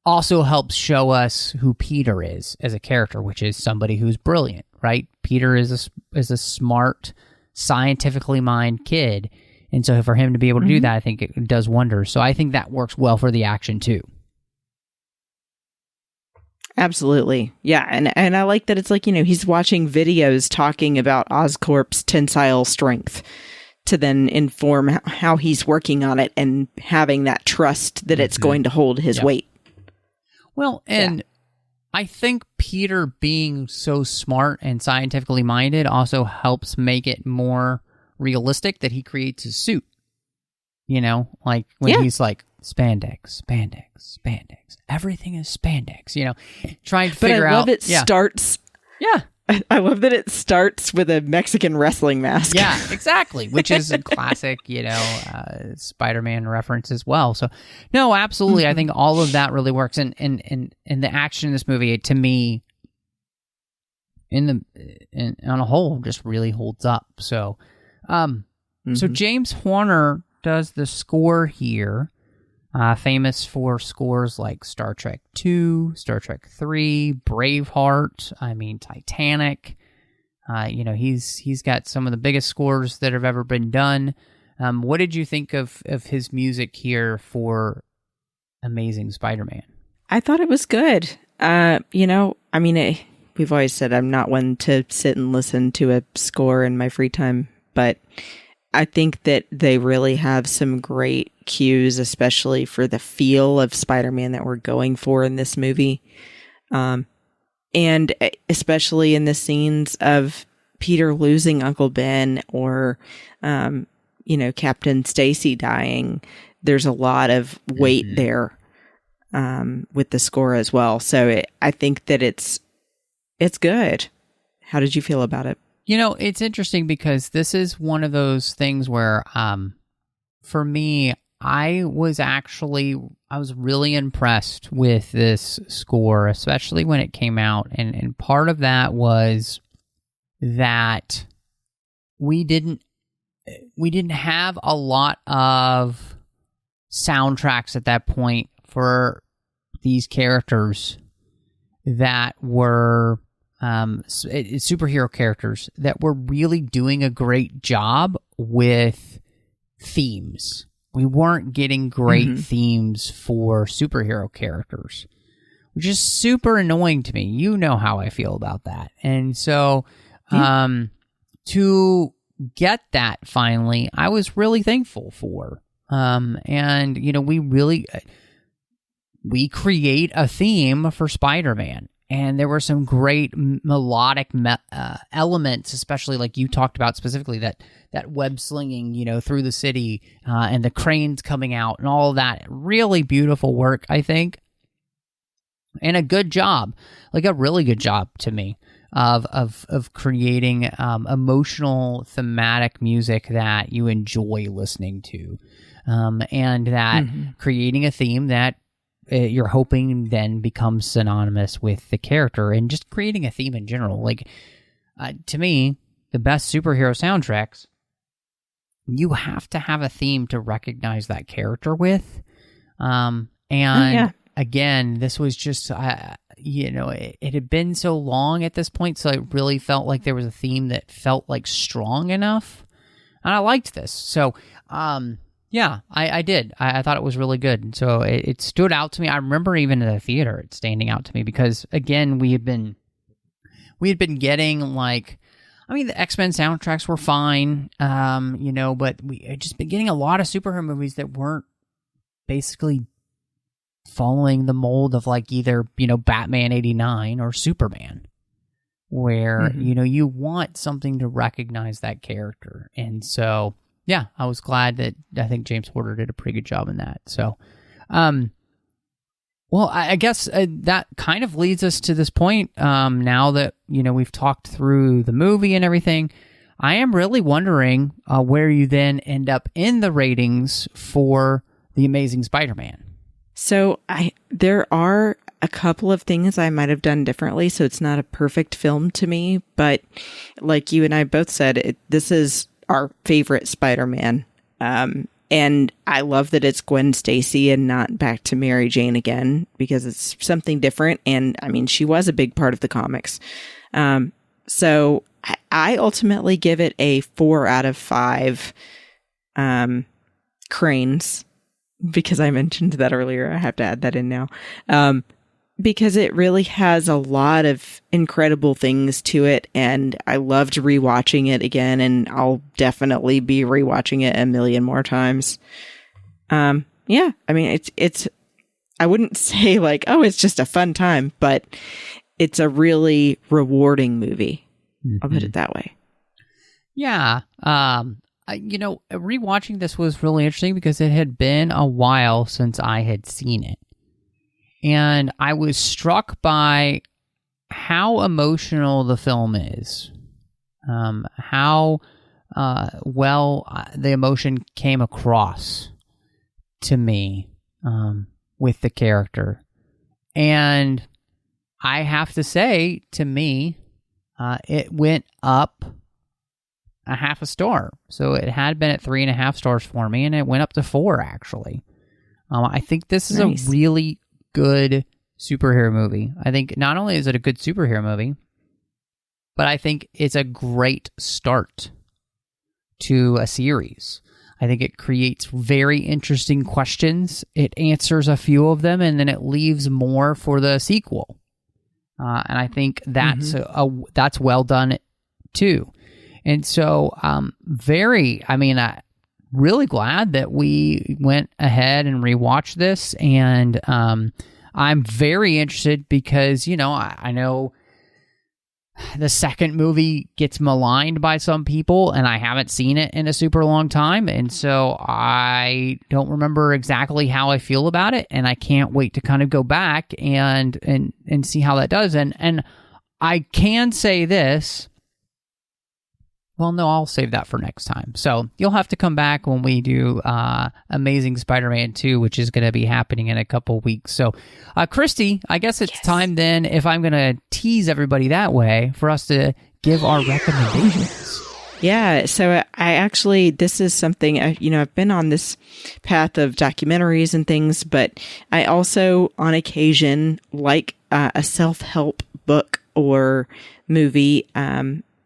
also helps show us who Peter is as a character, which is somebody who's brilliant, right? Peter is a smart, scientifically minded kid. And so for him to be able to do that, I think it does wonders. So I think that works well for the action too. Absolutely. Yeah. And I like that it's like, he's watching videos talking about Oscorp's tensile strength to then inform how he's working on it and having that trust that it's going to hold his weight. Well, and I think Peter being so smart and scientifically minded also helps make it more realistic that he creates his suit. Like when he's like, spandex, everything is spandex, trying to figure out. But I love it starts. Yeah. I love that it starts with a Mexican wrestling mask. Yeah, exactly, which is a classic, Spider-Man reference as well. So, no, absolutely. I think all of that really works. And the action in this movie, to me, on a whole, just really holds up. So, so James Horner does the score here, famous for scores like Star Trek II, Star Trek III, Braveheart, Titanic. He's got some of the biggest scores that have ever been done. What did you think of his music here for Amazing Spider-Man? I thought it was good. We've always said I'm not one to sit and listen to a score in my free time, but I think that they really have some great cues, especially for the feel of Spider-Man that we're going for in this movie. And especially in the scenes of Peter losing Uncle Ben or, Captain Stacy dying. There's a lot of weight there with the score as well. So I think that it's good. How did you feel about it? It's interesting because this is one of those things where, for me, I was really impressed with this score, especially when it came out. And part of that was that we didn't have a lot of soundtracks at that point for these characters that were superhero characters that were really doing a great job with themes. We weren't getting great themes for superhero characters, which is super annoying to me. You know how I feel about that. And so to get that finally, I was really thankful for. And, we create a theme for Spider-Man. And there were some great melodic elements, especially like you talked about specifically, that web slinging, through the city and the cranes coming out and all of that. Really beautiful work, I think. And a good job, like a really good job to me of creating emotional, thematic music that you enjoy listening to. And that creating a theme that you're hoping then becomes synonymous with the character and just creating a theme in general. Like, to me, the best superhero soundtracks, you have to have a theme to recognize that character with. Again, this was just, it had been so long at this point, so it really felt like there was a theme that felt like strong enough. And I liked this. So, yeah, I did. I thought it was really good. So it stood out to me. I remember even in the theater, it standing out to me because, again, we had been getting the X-Men soundtracks were fine, but we had just been getting a lot of superhero movies that weren't basically following the mold of either, Batman 89 or Superman, where, you want something to recognize that character. And so, yeah, I was glad that I think James Horner did a pretty good job in that. So, well, I guess that kind of leads us to this point. Now that, we've talked through the movie and everything, I am really wondering where you then end up in the ratings for The Amazing Spider-Man. So there are a couple of things I might have done differently, so it's not a perfect film to me, but like you and I both said, this is our favorite Spider-Man. And I love that it's Gwen Stacy and not back to Mary Jane again, because it's something different. And I mean, she was a big part of the comics. So I ultimately give it a 4 out of 5 cranes, because I mentioned that earlier. I have to add that in now. Because it really has a lot of incredible things to it, and I loved rewatching it again, and I'll definitely be rewatching it a million more times. Yeah, I mean, it's I wouldn't say like, oh, it's just a fun time, but it's a really rewarding movie. Mm-hmm. I'll put it that way. Yeah. Rewatching this was really interesting because it had been a while since I had seen it. And I was struck by how emotional the film is, how well the emotion came across to me with the character. And I have to say, to me, it went up a half a star. So it had been at 3.5 stars for me, and it went up to 4, actually. I think this is a really good superhero movie. I think not only is it a good superhero movie, but I think it's a great start to a series. I think it creates very interesting questions. It answers a few of them, and then it leaves more for the sequel. And I think that's that's well done too. And so, really glad that we went ahead and rewatched this, and I'm very interested because, I know the second movie gets maligned by some people, and I haven't seen it in a super long time, and so I don't remember exactly how I feel about it, and I can't wait to kind of go back and see how that does. And I can say this. Well, no, I'll save that for next time. So you'll have to come back when we do Amazing Spider-Man 2, which is going to be happening in a couple weeks. So, Christy, I guess it's time then, if I'm going to tease everybody that way, for us to give our recommendations. Yeah, so this is something, I've been on this path of documentaries and things, but I also, on occasion, like a self-help book or movie,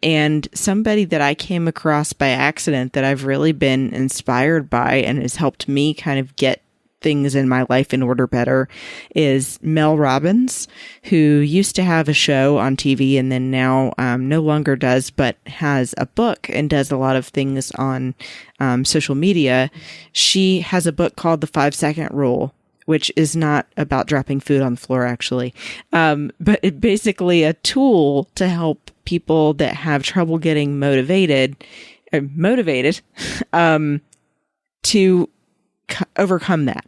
and somebody that I came across by accident that I've really been inspired by and has helped me kind of get things in my life in order better is Mel Robbins, who used to have a show on TV and then now no longer does, but has a book and does a lot of things on social media. She has a book called The 5-Second Rule, which is not about dropping food on the floor, actually. But it's basically a tool to help people that have trouble getting motivated to overcome that.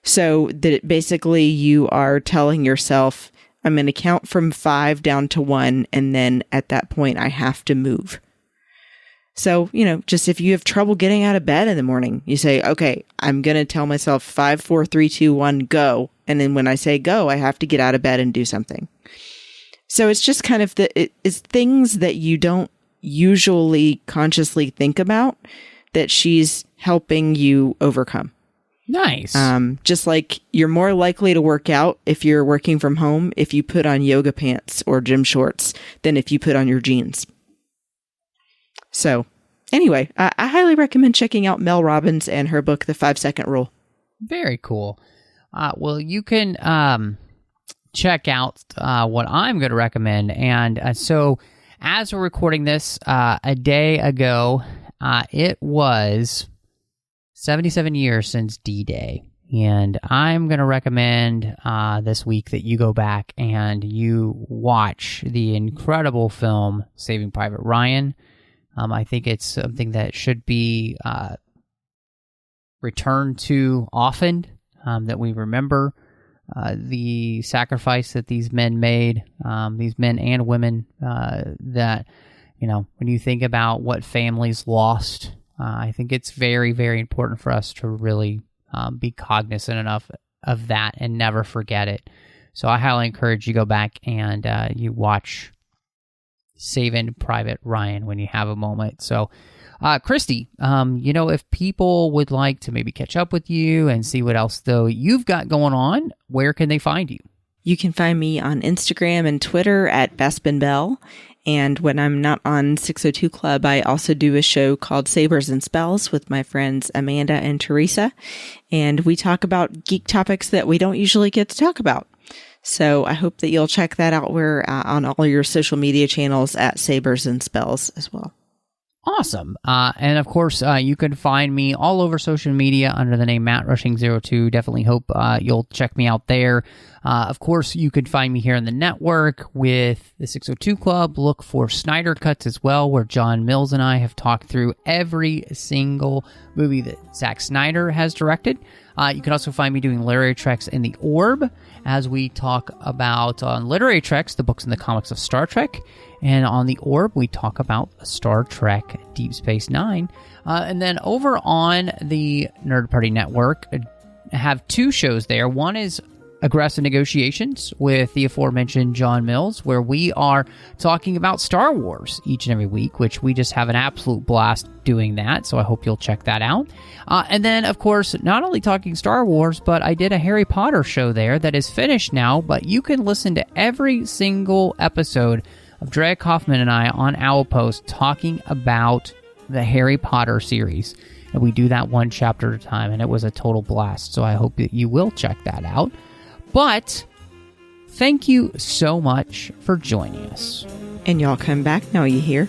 So that basically you are telling yourself, I'm going to count from 5 down to 1, and then at that point I have to move. So, just if you have trouble getting out of bed in the morning, you say, okay, I'm going to tell myself 5, 4, 3, 2, 1, go. And then when I say go, I have to get out of bed and do something. So it's just kind of it's things that you don't usually consciously think about that she's helping you overcome. Nice. Just like you're more likely to work out if you're working from home if you put on yoga pants or gym shorts than if you put on your jeans. So anyway, I highly recommend checking out Mel Robbins and her book, The 5-Second Rule. Very cool. Well, you can check out what I'm going to recommend. And so as we're recording this a day ago, it was 77 years since D-Day. And I'm going to recommend this week that you go back and you watch the incredible film Saving Private Ryan. I think it's something that should be returned to often, that we remember the sacrifice that these men made, these men and women, that, when you think about what families lost, I think it's very, very important for us to really be cognizant of that and never forget it. So I highly encourage you go back and you watch Saving Private Ryan when you have a moment. So, Christy, if people would like to maybe catch up with you and see what else though you've got going on, where can they find you? You can find me on Instagram and Twitter at Bespin Bell. And when I'm not on 602 Club, I also do a show called Sabers and Spells with my friends Amanda and Teresa. And we talk about geek topics that we don't usually get to talk about. So I hope that you'll check that out. We're on all your social media channels at Sabers and Spells as well. Awesome. And of course, you can find me all over social media under the name MattRushing02. Definitely hope you'll check me out there. Of course, you can find me here in the network with the 602 Club. Look for Snyder Cuts as well, where John Mills and I have talked through every single movie that Zack Snyder has directed. You can also find me doing Literary Treks in the Orb, as we talk about on Literary Treks, the books and the comics of Star Trek. And on the Orb, we talk about Star Trek Deep Space Nine. And then over on the Nerd Party Network, I have two shows there. One is Aggressive Negotiations with the aforementioned John Mills, where we are talking about Star Wars each and every week, which we just have an absolute blast doing that. So I hope you'll check that out. And then, of course, not only talking Star Wars, but I did a Harry Potter show there that is finished now, but you can listen to every single episode of Drea Kaufman and I on Owlpost talking about the Harry Potter series. And we do that one chapter at a time, and it was a total blast. So I hope that you will check that out. But thank you so much for joining us. And y'all come back now, you hear?